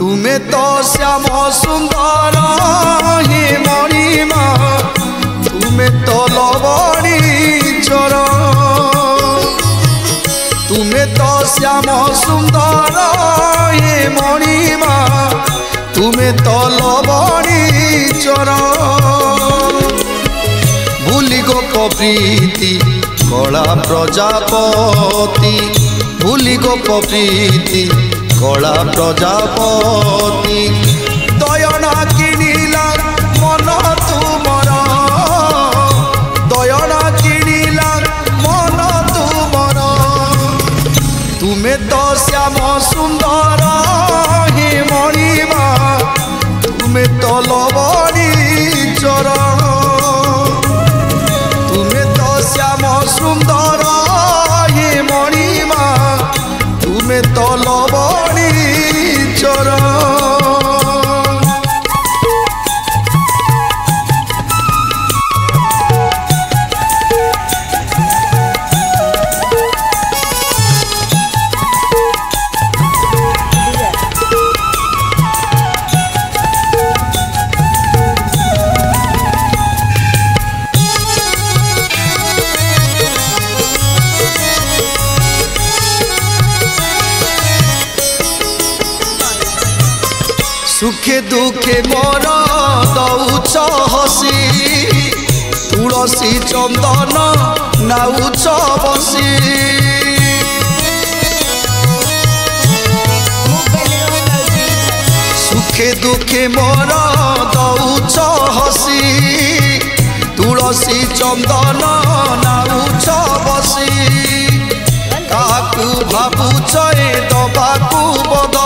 तुम्हें तो श्याम सुंदर हे मणिमा तुम्हें तो लवणी चर तुम्हें तो श्याम सुंदर हे मणिमा तुम्हें तो लवणी चर भूली गोप प्रीति कला प्रजापति भूली गोप प्रीति कला प्रजापति दयना किनिला मन तुमर दयना किनिला मन तुमर तुम्हें तो श्याम सुंदर हे मणिमा तुम्हें तो लवणी चर तुम्हें तो श्याम सुंदर हे मणिमा तुम्हें तो लवणी चर सुखे दुखे मोर दौच हसी तुलसी चंदन नाउच बसी सुखे दुखे मोर दौच हसी तुलसी चंदन नाउच बसी काकू भावुच दबाकू बद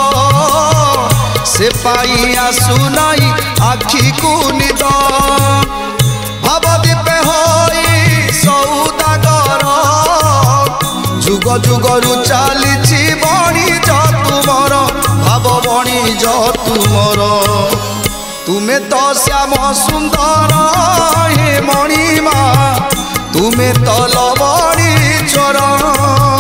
से पाई आसुनाई आखि को निद भावदीपे होई सौदागर जुग जुगरु चली बणिज तुमर भाव बणिज तुमर तुम्हें तो श्याम सुंदर हे मणिमा तुम्हें तो लवणी चर।